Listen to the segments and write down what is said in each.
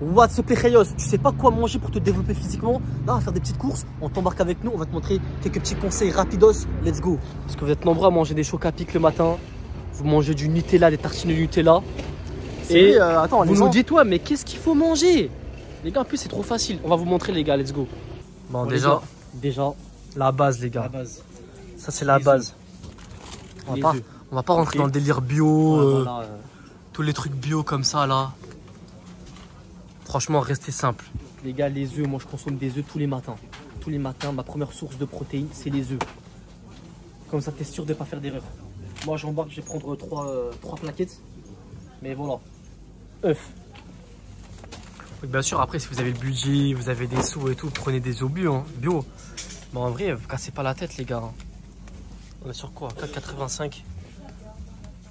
What's up les Rayos, tu sais pas quoi manger pour te développer physiquement? Là, on va faire des petites courses, on t'embarque avec nous, on va te montrer quelques petits conseils rapidos, let's go. Parce que vous êtes nombreux à manger des chocs à pic le matin, vous mangez du Nutella, des tartines de Nutella. Et attends, vous nous dites, ouais, mais qu'est-ce qu'il faut manger? Les gars, en plus, c'est trop facile. On va vous montrer, les gars, let's go. Bon, déjà, la base, les gars. la base. Ça, c'est la base. On va pas rentrer dans le délire bio, tous les trucs bio comme ça, là. Franchement, restez simple. Les gars, les œufs, moi, je consomme des œufs tous les matins. Tous les matins, ma première source de protéines, c'est les œufs. Comme ça, t'es sûr de ne pas faire d'erreur. Moi, j'embarque, je vais prendre 3 plaquettes. Mais voilà. œufs. Bien sûr, après, si vous avez le budget, vous avez des sous et tout, prenez des œufs bio. Hein, bio. Mais en vrai, vous cassez pas la tête, les gars. On est sur quoi? 4,85.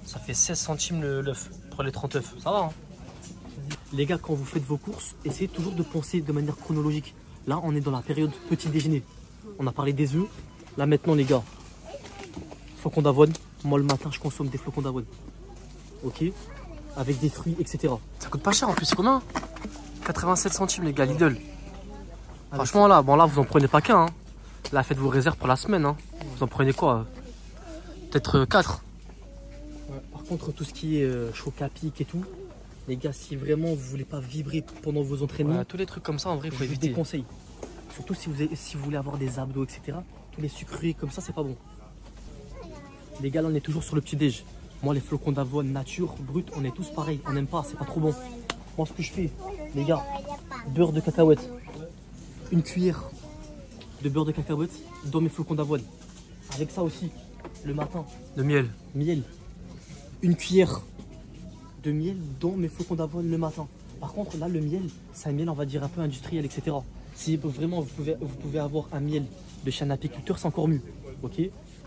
Ça fait 16 centimes l'œuf pour les 30 œufs. Ça va, hein? Les gars, quand vous faites vos courses, essayez toujours de penser de manière chronologique. Là, on est dans la période petit déjeuner. On a parlé des œufs. Là, maintenant, les gars, flocons d'avoine. Moi, le matin, je consomme des flocons d'avoine. Ok? Avec des fruits, etc. Ça coûte pas cher en plus, c'est combien? 87 centimes, les gars, Lidl. Franchement, là, bon, là, vous en prenez pas qu'un. Hein. Là, faites vos réserves pour la semaine. Hein. Vous en prenez quoi? Peut-être 4. Ouais, par contre, tout ce qui est choc à pic et tout, les gars, si vraiment vous voulez pas vibrer pendant vos entraînements, ouais, tous les trucs comme ça, en vrai, il faut je vous éviter. déconseille. Surtout si vous voulez avoir des abdos, etc. Tous les sucreries comme ça, c'est pas bon. Les gars, là, on est toujours sur le petit déj. Moi, les flocons d'avoine nature, brut, on est tous pareils. On n'aime pas, c'est pas trop bon. Moi, ce que je fais, les gars, beurre de cacahuète. Une cuillère de beurre de cacahuète dans mes flocons d'avoine. Avec ça aussi, le matin. De miel. Miel. Une cuillère de miel dans mes flocons d'avoine le matin. Par contre, là, le miel, c'est un miel, on va dire, un peu industriel, etc. Si vraiment vous pouvez avoir un miel de chez un apiculteur, c'est encore mieux. Ok?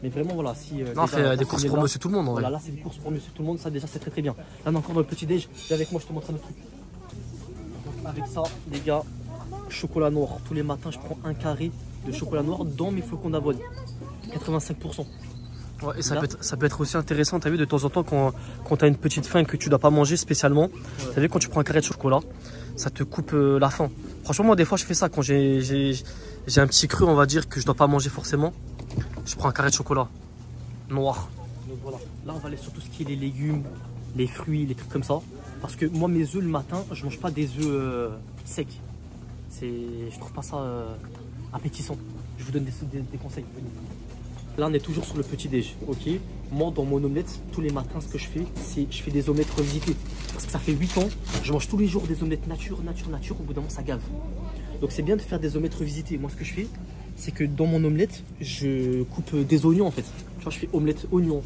Mais vraiment, voilà. Si, non, on fait des courses pour monsieur tout le monde. En voilà, vrai. là, c'est des courses pour monsieur tout le monde. Ça, déjà, c'est très très bien. Là, on est encore dans le petit déj. Viens avec moi, je te montre un autre truc. Donc, avec ça, les gars, chocolat noir. Tous les matins, je prends un carré de chocolat noir dans mes flocons d'avoine. 85%. Ouais, et ça peut être aussi intéressant, tu as vu, de temps en temps, quand tu as une petite faim et que tu dois pas manger spécialement, ouais. Tu as vu, quand tu prends un carré de chocolat, ça te coupe la faim. Franchement, moi, des fois, je fais ça quand j'ai un petit creux, on va dire, que je dois pas manger forcément. Je prends un carré de chocolat noir. Donc voilà, là, on va aller sur tout ce qui est les légumes, les fruits, les trucs comme ça. Parce que moi, mes œufs, le matin, je mange pas des œufs secs. Je trouve pas ça appétissant. Je vous donne des conseils. Là, on est toujours sur le petit déj, ok? Moi, dans mon omelette, tous les matins, ce que je fais, c'est je fais des omelettes revisitées. Parce que ça fait 8 ans, je mange tous les jours des omelettes nature. Au bout d'un moment, ça gave. Donc, c'est bien de faire des omelettes revisitées. Moi, ce que je fais, c'est que dans mon omelette, je coupe des oignons, en fait. Tu vois, je fais omelette oignon,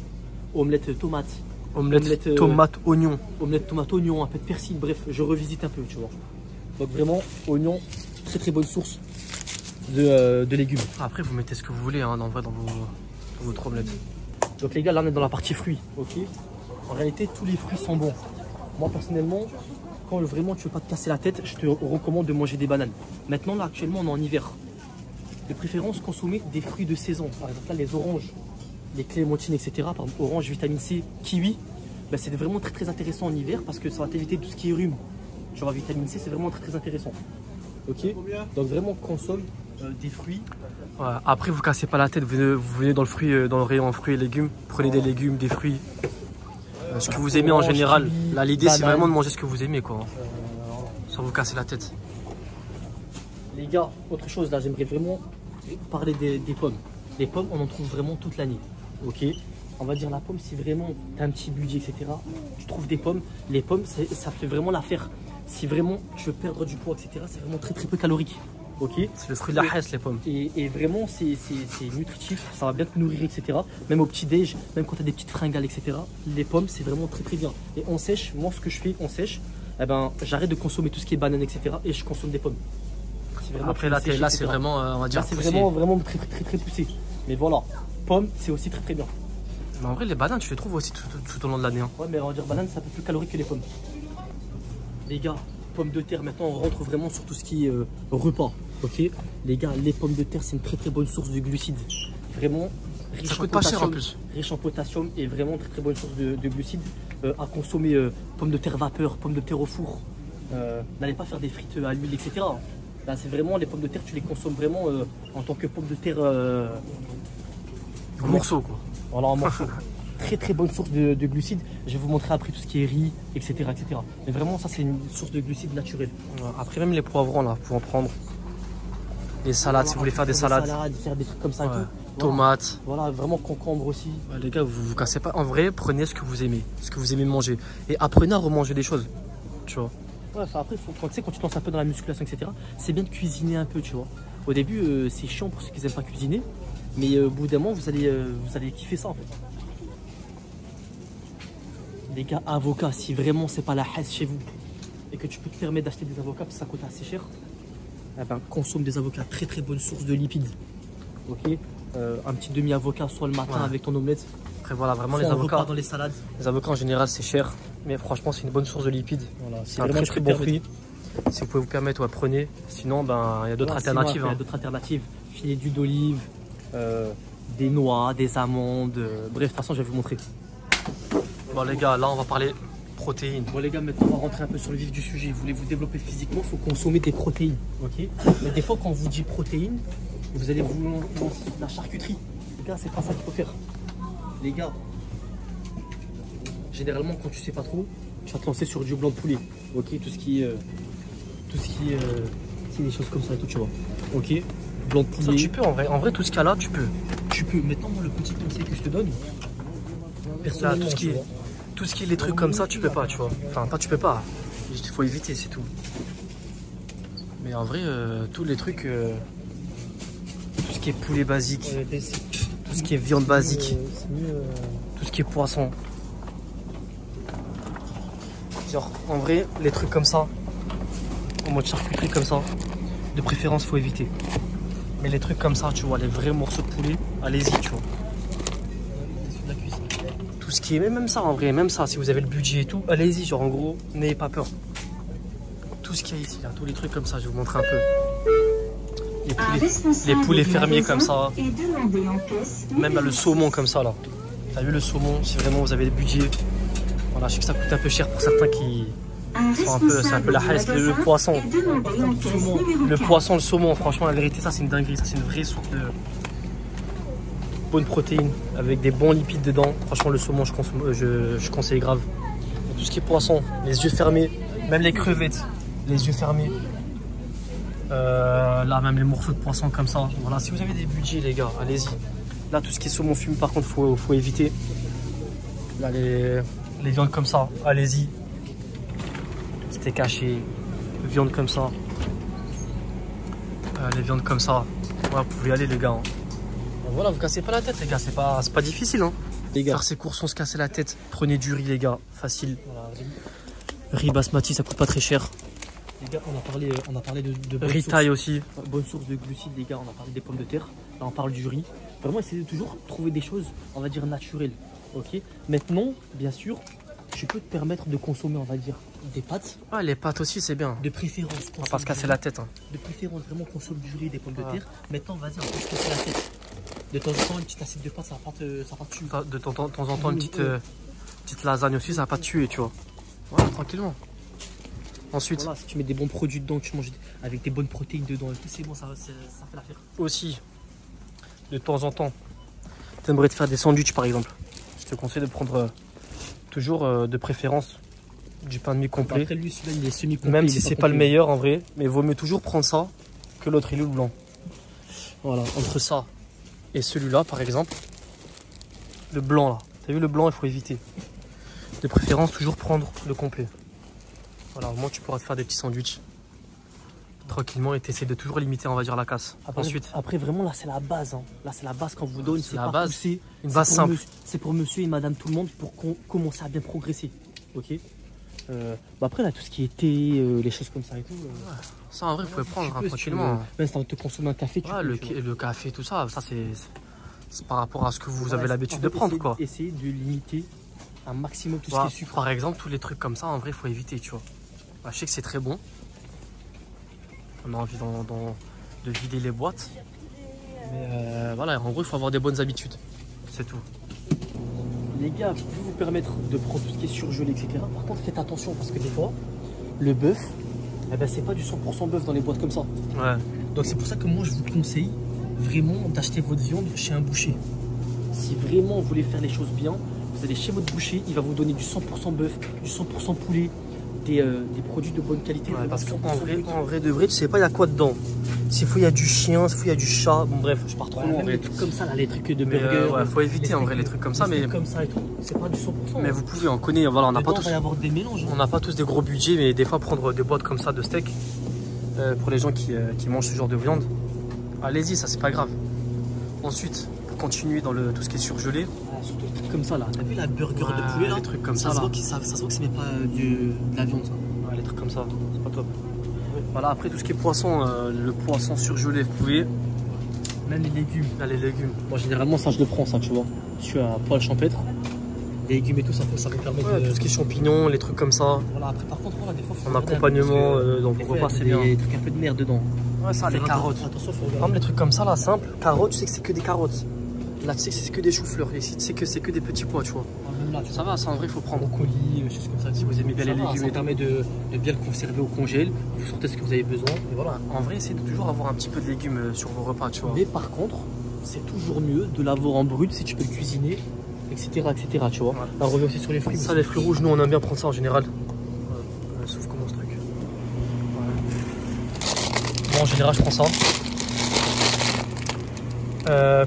omelette tomate. Omelette tomate, oignon. Omelette tomate, oignon, un peu de persil. Bref, je revisite un peu, tu vois. Donc, vraiment, oignon, très très bonne source de légumes. Après, vous mettez ce que vous voulez, hein, dans votre omelette. Donc les gars, là on est dans la partie fruits, ok? En réalité, tous les fruits sont bons. Moi personnellement, quand vraiment tu veux pas te casser la tête, je te recommande de manger des bananes. Maintenant là, actuellement, on est en hiver. De préférence, consommer des fruits de saison. Par exemple là, les oranges, les clémentines, etc. Par exemple, orange, vitamine C, kiwi. Ben, c'est vraiment très très intéressant en hiver parce que ça va t'éviter tout ce qui est rhume. Tu vois, vitamine C, c'est vraiment très très intéressant. Ok? Donc vraiment, consomme des fruits. Ouais, après, vous cassez pas la tête, vous venez dans le rayon fruits et légumes, prenez des légumes, des fruits, ce que vous aimez en général. Là, l'idée, c'est vraiment de manger ce que vous aimez, quoi. Sans vous casser la tête. Les gars, autre chose, là, j'aimerais vraiment parler des pommes. Les pommes, on en trouve vraiment toute l'année. Ok? On va dire la pomme, si vraiment tu as un petit budget, etc., tu trouves des pommes. Les pommes, ça fait vraiment l'affaire. Si vraiment tu veux perdre du poids, etc., c'est vraiment très très peu calorique. Okay. C'est le fruit de la hesse, les pommes. Et vraiment, c'est nutritif, ça va bien te nourrir, etc. Même au petit-déj, même quand tu as des petites fringales, etc. Les pommes, c'est vraiment très très bien. Et on sèche, moi ce que je fais, on sèche, eh ben, j'arrête de consommer tout ce qui est banane, etc. Et je consomme des pommes. Après, là, c'est vraiment, on va dire, c'est vraiment très, très très poussé. Mais voilà, pommes, c'est aussi très très bien. Mais en vrai, les bananes, tu les trouves aussi tout au long de l'année. Hein. Ouais, mais on va dire banane, c'est un peu plus calorique que les pommes. Les gars, pommes de terre, maintenant on rentre vraiment sur tout ce qui est repas. Ok, les gars, les pommes de terre, c'est une très très bonne source de glucides. Vraiment, ça coûte pas cher en plus. Riche en potassium et vraiment très très bonne source de glucides. À consommer pommes de terre vapeur, pommes de terre au four. n'allez pas faire des frites à l'huile, etc. Là, c'est vraiment les pommes de terre, tu les consommes vraiment en tant que pommes de terre en morceaux, quoi. Voilà, en morceaux. Très très bonne source de glucides. Je vais vous montrer après tout ce qui est riz, etc. etc. Mais vraiment, ça, c'est une source de glucides naturelle. Après, même les poivrons, là, pour en prendre. Les salades, si vous voulez faire des salades. Faire des trucs comme ça et tout. Tomates. Voilà, vraiment concombre aussi. Les gars, vous cassez pas. En vrai, prenez ce que vous aimez manger. Et apprenez à remanger des choses, tu vois. Ouais, après, quand tu te lances un peu dans la musculation, etc., c'est bien de cuisiner un peu, tu vois. Au début, c'est chiant pour ceux qui n'aiment pas cuisiner. Mais au bout d'un moment, vous allez kiffer ça, en fait. Les gars, avocats, si vraiment c'est pas la haisse chez vous et que tu peux te permettre d'acheter des avocats parce que ça coûte assez cher, eh ben, consomme des avocats, très très bonne source de lipides. Ok, un petit demi-avocat soit le matin avec ton omelette. Après voilà, vraiment les avocats dans les salades. Les avocats en général c'est cher, mais franchement c'est une bonne source de lipides. Voilà, c'est un très très bon prix. Si vous pouvez vous permettre, prenez. Sinon, ben il y a d'autres alternatives. Il y a d'autres alternatives. Filet d'huile d'olive, des noix, des amandes. Bref, de toute façon, je vais vous montrer. Bon les gars, là on va parler protéines. Bon les gars, maintenant on va rentrer un peu sur le vif du sujet. Vous voulez vous développer physiquement, il faut consommer des protéines. Ok. Mais des fois quand on vous dit protéines, vous allez vous lancer sur de la charcuterie. Les gars, c'est pas ça qu'il faut faire. Les gars, généralement quand tu sais pas trop, tu vas te lancer sur du blanc de poulet. Ok, tout ce qui est des choses comme ça et tout, tu vois. Ok. Blanc de poulet. Ça, tu peux en vrai tout ce qu'il y a là, tu peux. Tu peux. Maintenant moi, le petit conseil que je te donne. Personnellement, là, tout ce qui est les trucs comme ça, tu peux pas, tu vois. Enfin, pas tu peux pas. Il faut éviter, c'est tout. Mais en vrai, tous les trucs, tout ce qui est poulet basique, tout ce qui est viande basique, tout ce qui est poisson. Genre, en vrai, les trucs comme ça, en mode charcuterie comme ça, de préférence, faut éviter. Mais les trucs comme ça, tu vois, les vrais morceaux de poulet, allez-y, tu vois. Tout ce qui est, même ça en vrai, même ça, si vous avez le budget et tout, allez-y, genre en gros, n'ayez pas peur. Tout ce qu'il y a ici, là, tous les trucs comme ça, je vais vous montrer un peu. Les poulets fermiers comme ça, même là, le saumon comme ça là. T'as vu le saumon, si vraiment vous avez le budget. Voilà, je sais que ça coûte un peu cher pour certains qui sont c'est un peu la haisse, le poisson. Le poisson, le saumon, franchement la vérité, ça c'est une dinguerie, ça c'est une vraie source de bonnes protéines avec des bons lipides dedans. Franchement le saumon je conseille grave. Tout ce qui est poisson, les yeux fermés, même les crevettes, les yeux fermés. Là même les morceaux de poisson comme ça. Voilà, si vous avez des budgets les gars, allez-y. Là tout ce qui est saumon fumé par contre faut éviter. Là les viandes comme ça, allez-y. Steak haché, viande comme ça. Les viandes comme ça. Voilà, vous pouvez y aller les gars. Hein. Voilà, vous cassez pas la tête les gars, c'est pas difficile hein. Les gars, faire ses courses sans se casser la tête. Prenez du riz les gars, facile. Voilà, riz basmati, ça coûte pas très cher. Les gars, on a parlé de riz taille aussi. Bonne source de glucides les gars, on a parlé des pommes de terre. Là on parle du riz. Vraiment essayez de toujours trouver des choses, on va dire naturelles. Ok. Maintenant, bien sûr, tu peux te permettre de consommer, on va dire, des pâtes. Ouais, les pâtes aussi c'est bien. De préférence. On va pas se casser la tête. Hein. De préférence, vraiment consomme du riz et des pommes de terre. Maintenant, vas-y, on va se casser la tête. De temps en temps, une petite assiette de pâtes, ça va pas te tuer. De temps en temps, une petite lasagne aussi, ça va pas te tuer, tu vois. Voilà, tranquillement. Ensuite, voilà, si tu mets des bons produits dedans, tu manges avec des bonnes protéines dedans et tout, c'est bon, ça fait l'affaire. Aussi, de temps en temps, tu aimerais te faire des sandwichs par exemple. Je te conseille de prendre toujours de préférence du pain de mie complet. Après lui, celui-là, il est semi-complet. Même si c'est pas le meilleur en vrai, mais vaut mieux toujours prendre ça que l'autre, il est le blanc. Voilà, entre ça et celui-là par exemple, le blanc là, t'as vu le blanc, il faut éviter. De préférence, toujours prendre le complet. Voilà, au moins tu pourras te faire des petits sandwichs tranquillement et t'essaies de toujours limiter, on va dire, la casse. Après vraiment là c'est la base. Hein. Là c'est la base qu'on vous donne, c'est pas base, poussé. Une base simple. C'est pour monsieur et madame tout le monde pour commencer à bien progresser. Ok. Après là tout ce qui est thé, les choses comme ça et tout. Ça en vrai vous pouvez prendre tranquillement. Même si tu te consommer un café, le café, tout ça, c'est par rapport à ce que vous avez l'habitude de prendre quoi. Essayez de limiter un maximum tout ce qui est sucre. Par exemple, tous les trucs comme ça, en vrai, il faut éviter, tu vois. Je sais que c'est très bon. On a envie de vider les boîtes. Mais voilà, en gros, il faut avoir des bonnes habitudes. C'est tout. Les gars, vous pouvez vous permettre de prendre tout ce qui est surgelé, etc. Par contre, faites attention parce que des fois, le bœuf, eh ben, c'est pas du 100% bœuf dans les boîtes comme ça. Ouais. Donc c'est pour ça que moi je vous conseille vraiment d'acheter votre viande chez un boucher. Si vraiment vous voulez faire les choses bien, vous allez chez votre boucher, il va vous donner du 100% bœuf, du 100% poulet, des produits de bonne qualité. Ouais, parce qu'en vrai de vrai, tu sais pas il y a quoi dedans. S'il faut il y a du chien, s'il faut il y a du chat, bon bref, je pars trop loin. Les trucs comme ça, là, les trucs de burger. Ouais, faut éviter en vrai les trucs comme ça, mais comme ça et tout, c'est pas du 100%. Mais vous pouvez, on connaît, voilà, on n'a pas tous. Il va y avoir des mélanges. On n'a pas tous des gros budgets, mais des fois prendre des boîtes comme ça de steak pour les gens qui mangent ce genre de viande, allez-y, ça c'est pas grave. Ensuite, pour continuer dans tout ce qui est surgelé. Surtout les trucs comme ça là. T'as vu la burger de poulet là? Les trucs comme ça. Ça se voit que c'est même pas de la viande ça. Ouais, les trucs comme ça, c'est pas top. Ouais. Voilà, après tout ce qui est poisson, le poisson surgelé, vous pouvez. Même les légumes. Là, les légumes. Moi généralement ça je le prends ça, tu vois. Je suis à poil champêtre. Les légumes et tout ça me permet de. Tout ce qui est champignons, les trucs comme ça. Voilà, après par contre voilà, des fois en accompagnement dans vos repas, c'est bien. Des trucs un peu de merde dedans. Ouais, ça, les carottes. Attention, par exemple, les trucs comme ça là, simple. Carottes, tu sais que c'est que des carottes. Là, tu sais que c'est que des choux-fleurs. Ici, tu sais que c'est que des petits pois, tu vois. Là, ça va, ça en vrai, il faut prendre. Brocoli, choses comme ça. Si vous aimez bien les légumes, ça permet de bien le conserver au congèle. Vous sortez ce que vous avez besoin. Et voilà. En vrai, essayez de toujours avoir un petit peu de légumes sur vos repas, tu vois. Mais par contre, c'est toujours mieux de l'avoir en brut si tu peux le cuisiner, etc. Tu vois. Ouais. Là, on revient aussi sur les fruits. Ça, les fruits rouges, nous, on aime bien prendre ça en général. Sauf comment ce truc. Ouais. Bon, en général, je prends ça.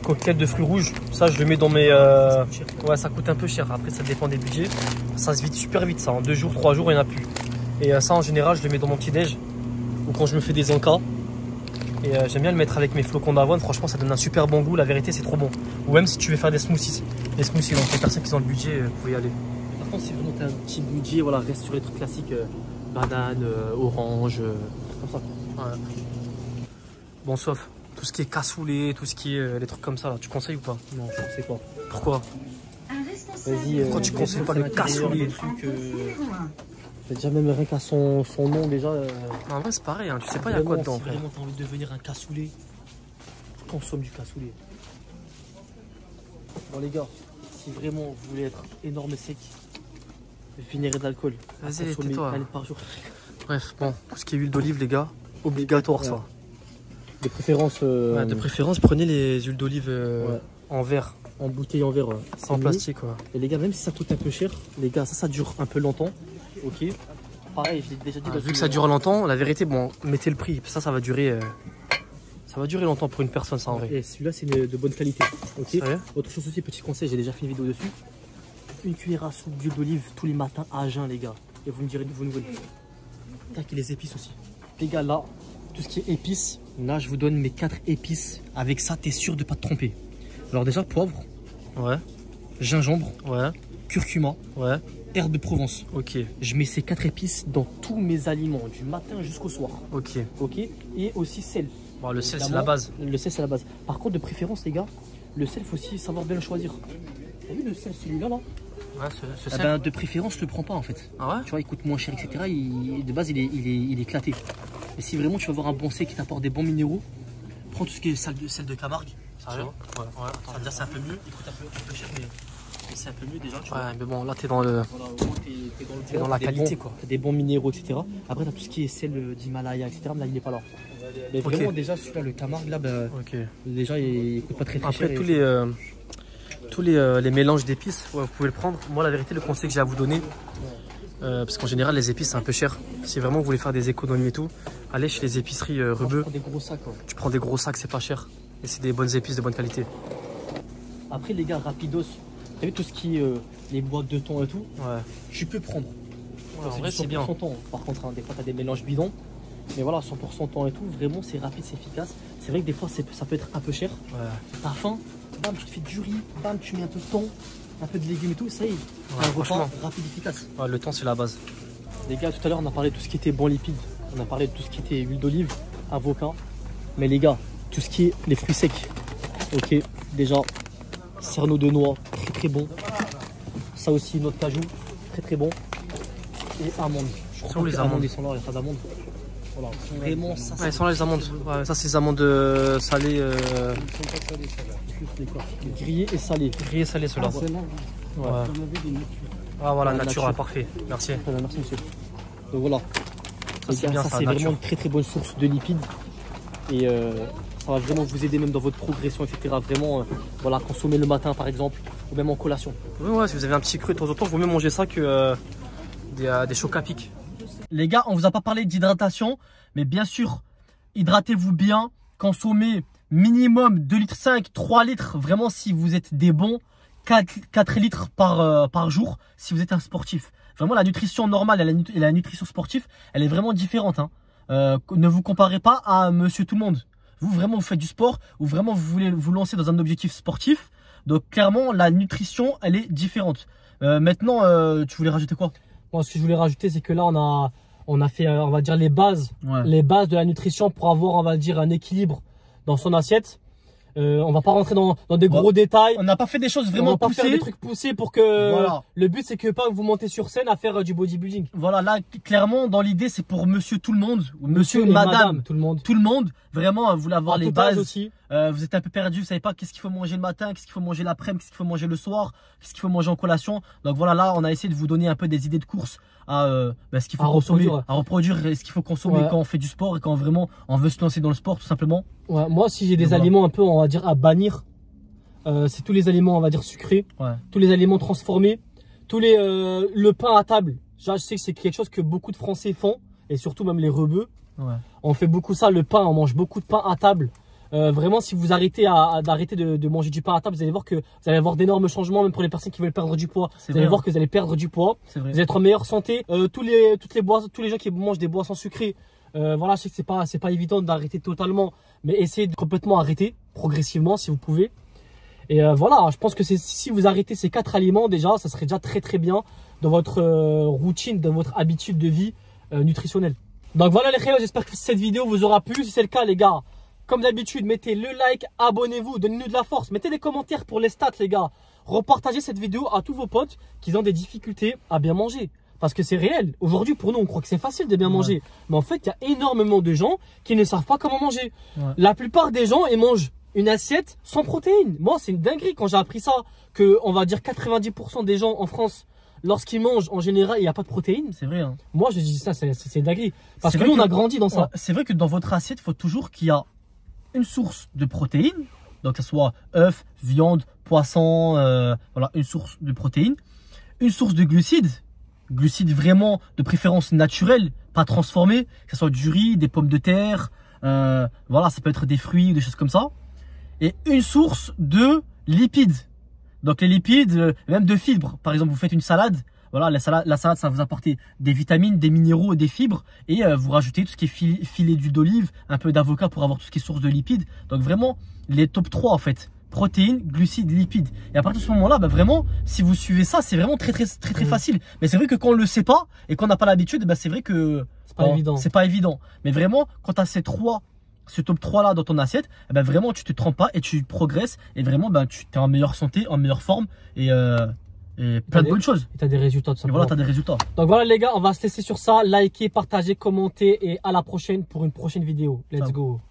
Coquelette de fruits rouges, ça je le mets dans mes ouais, ça coûte un peu cher, après ça dépend des budgets, ça se vide super vite, ça en 2 jours 3 jours il n'y en a plus. Et ça en général je le mets dans mon petit déj ou quand je me fais des encas, et j'aime bien le mettre avec mes flocons d'avoine, franchement ça donne un super bon goût, la vérité c'est trop bon. Ou même si tu veux faire des smoothies, donc les personnes qui ont le budget vous pouvez y aller. Par contre si vraiment tu as un petit budget, voilà, reste sur les trucs classiques, banane, orange, comme ça. Ouais. Bon, sauf tout ce qui est cassoulet, tout ce qui est les trucs comme ça, là, tu conseilles ou pas? Non, je ne sais pas. Pourquoi? Vas-y. Pourquoi tu conseilles pas le cassoulet? Déjà même rien qu'à son nom déjà. En vrai c'est pareil, hein, tu sais pas il y a quoi dedans. Si vraiment tu as envie de devenir un cassoulet, consomme du cassoulet. Bon les gars, si vraiment vous voulez être énorme sec, vinaigre d'alcool. Vas-y, tais-toi. Par jour. Bref, bon, tout ce qui est huile d'olive les gars, obligatoire ouais. Ça. De préférence, ouais, de préférence, prenez les huiles d'olive ouais. En verre. En bouteille en verre. En plastique. Ouais. Et les gars, même si ça coûte un peu cher, les gars, ça dure un peu longtemps. Ok. Pareil, je l'ai déjà dit. Vu que ça dure longtemps, la vérité, bon, mettez le prix. Ça va durer. Ça va durer longtemps pour une personne, ça en vrai. Et celui-là, c'est de bonne qualité. Ok. Autre chose aussi, petit conseil, j'ai déjà fait une vidéo dessus. Une cuillère à soupe d'huile d'olive tous les matins à jeun, les gars. Et vous me direz de vos nouvelles. Tac, et les épices aussi. Les gars, là, tout ce qui est épices, là, je vous donne mes 4 épices. Avec ça, t'es sûr de ne pas te tromper. Alors déjà, poivre. Ouais. Gingembre. Ouais. Curcuma. Ouais. Herbe de Provence. Ok. Je mets ces 4 épices dans tous mes aliments, du matin jusqu'au soir. Ok. Ok. Et aussi sel. Bon, le sel, c'est la base. Le sel, c'est la base. Par contre, de préférence, les gars, le sel, il faut aussi savoir bien le choisir. T'as vu le sel, celui-là, là? Ouais, ce sel. Ben, de préférence, je le prends pas, en fait. Ah ouais? Tu vois, il coûte moins cher, etc. De base, il est éclaté. Et si vraiment tu veux avoir un bon sel qui t'apporte des bons minéraux, prends tout ce qui est sel de Camargue. Ça va? Ouais. Ça veut dire c'est un peu mieux. Il coûte un peu cher, mais c'est un peu mieux déjà. Tu ouais, vois. Mais bon, là, t'es dans le. Voilà, t'es dans la qualité, quoi. T'as des bons minéraux, etc. Après, t'as tout ce qui est sel d'Himalaya, etc. Mais là, il n'est pas là. Mais vraiment, déjà, celui-là, le Camargue, là, ben, déjà, il coûte pas très cher. Après, tous les mélanges d'épices, ouais, vous pouvez le prendre. Moi, la vérité, le conseil que j'ai à vous donner, parce qu'en général, les épices, c'est un peu cher. Si vraiment vous voulez faire des économies et tout, allez chez les épiceries Rebeu. Tu prends des gros sacs. Ouais. Tu prends des gros sacs, c'est pas cher. Et c'est des bonnes épices de bonne qualité. Après, les gars, rapidos, t'as vu tout ce qui est les boîtes de thon et tout, ouais. Tu peux prendre. Ouais, en vrai, c'est bien. Thon. Par contre, hein, des fois, t'as des mélanges bidons. Mais voilà, 100% thon et tout, vraiment, c'est rapide, c'est efficace. C'est vrai que des fois, ça peut être un peu cher. Ouais. T'as faim, bam, tu te fais du riz, bam, tu mets un peu de thon, un peu de légumes et tout, ça y est. Ouais, un repas rapide, efficace. Ouais, le thon, c'est la base. Les gars, tout à l'heure, on a parlé de tout ce qui était bon lipides. On a parlé de tout ce qui était huile d'olive, avocat. Mais les gars, tout ce qui est les fruits secs. Ok, déjà, cerneau de noix, très très bon. Ça aussi, notre cajou, très très bon. Et amandes. Je crois que les amandes, ils sont là, il n'y a pas d'amandes. Voilà, vraiment ça. Ouais, ils sont là les amandes. Ouais, ça c'est les amandes salées. Grillées et salées. Grillées et salées ceux-là. Ouais. Ah voilà, nature, parfait. Merci. Merci monsieur. Donc voilà. Ça, c'est vraiment une très bonne source de lipides. Et ça va vraiment vous aider même dans votre progression, etc. Vraiment, voilà, consommer le matin par exemple, ou même en collation. Ouais, si vous avez un petit creux de temps en temps, il vaut mieux manger ça que des chocs à pic. Les gars, on vous a pas parlé d'hydratation, mais bien sûr, hydratez-vous bien, consommez minimum 2,5 litres, 3 litres, vraiment si vous êtes des bons, 4 litres par jour si vous êtes un sportif. Vraiment, la nutrition normale et la nutrition sportive, elle est vraiment différente. Hein. Ne vous comparez pas à monsieur tout le monde. Vous, vraiment, vous faites du sport ou vraiment vous voulez vous lancer dans un objectif sportif. Donc, clairement, la nutrition, elle est différente. Maintenant, tu voulais rajouter quoi? Moi, ce que je voulais rajouter, c'est que là, on a fait, on va dire, les bases de la nutrition pour avoir, on va dire, un équilibre dans son assiette. On va pas rentrer dans des gros détails. On n'a pas fait des choses vraiment poussées. On va pas faire des trucs poussés pour que le but c'est que pas vous montez sur scène à faire du bodybuilding. Voilà, là clairement dans l'idée c'est pour monsieur tout le monde ou monsieur madame tout le monde. Tout le monde, vraiment vous voulez avoir les bases aussi. Vous êtes un peu perdu, vous savez pas qu'est-ce qu'il faut manger le matin, qu'est-ce qu'il faut manger l'après-midi, qu'est-ce qu'il faut manger le soir, qu'est-ce qu'il faut manger en collation. Donc voilà, là on a essayé de vous donner un peu des idées de course à ce qu'il faut consommer, à reproduire et ce qu'il faut consommer quand on fait du sport et quand vraiment on veut se lancer dans le sport tout simplement. Ouais, moi si j'ai des aliments un peu on va dire à bannir, c'est tous les aliments on va dire sucrés, tous les aliments transformés, le pain à table. Je sais que c'est quelque chose que beaucoup de Français font et surtout même les rebeux. On fait beaucoup ça, le pain, on mange beaucoup de pain à table. Vraiment, si vous arrêtez de manger du pain à table, vous allez voir que vous allez avoir d'énormes changements, même pour les personnes qui veulent perdre du poids. Vous allez voir que vous allez perdre du poids. Vous allez être en meilleure santé. Tous les gens qui mangent des boissons sucrées, voilà, je sais que c'est pas évident d'arrêter totalement, mais essayez de complètement arrêter progressivement si vous pouvez. Et voilà, je pense que si vous arrêtez ces 4 aliments déjà, ça serait déjà très bien dans votre routine, dans votre habitude de vie nutritionnelle. Donc voilà les gars, j'espère que cette vidéo vous aura plu. Si c'est le cas les gars, comme d'habitude, mettez le like, abonnez-vous, donnez-nous de la force, mettez des commentaires pour les stats les gars. Repartagez cette vidéo à tous vos potes qui ont des difficultés à bien manger. Parce que c'est réel. Aujourd'hui, pour nous, on croit que c'est facile de bien manger. Mais en fait, il y a énormément de gens qui ne savent pas comment manger. La plupart des gens, ils mangent une assiette sans protéines. Moi, c'est une dinguerie quand j'ai appris ça. Que, on va dire 90% des gens en France, lorsqu'ils mangent, en général, il n'y a pas de protéines. C'est vrai. Hein. Moi, je dis ça, c'est une dinguerie. Parce que nous, on a grandi dans ça. C'est vrai que dans votre assiette, il faut toujours qu'il y a une source de protéines. Donc, que ce soit œufs, viande, poisson, voilà, une source de protéines. Une source de glucides. Glucides vraiment de préférence naturels, pas transformés. Que ce soit du riz, des pommes de terre. Voilà, ça peut être des fruits ou des choses comme ça. Et une source de lipides. Donc les lipides, même de fibres. Par exemple, vous faites une salade. Voilà, la salade, ça va vous apporter des vitamines, des minéraux, des fibres. Et vous rajoutez tout ce qui est filet d'huile d'olive, un peu d'avocat pour avoir tout ce qui est source de lipides. Donc vraiment, les top 3 en fait. Protéines, glucides, lipides. Et à partir de ce moment-là, bah vraiment, si vous suivez ça, c'est vraiment très facile. Mais c'est vrai que quand on le sait pas et qu'on n'a pas l'habitude, bah c'est vrai que c'est pas évident. C'est pas évident. Mais vraiment, quand tu as ce top 3 là dans ton assiette, bah vraiment tu te trompes pas et tu progresses et vraiment bah, tu es en meilleure santé, en meilleure forme et plein de bonnes choses. Et tu as des résultats tout simplement. Et voilà, tu as des résultats. Donc voilà les gars, on va se laisser sur ça. Likez, partagez, commentez et à la prochaine pour une prochaine vidéo. Let's go.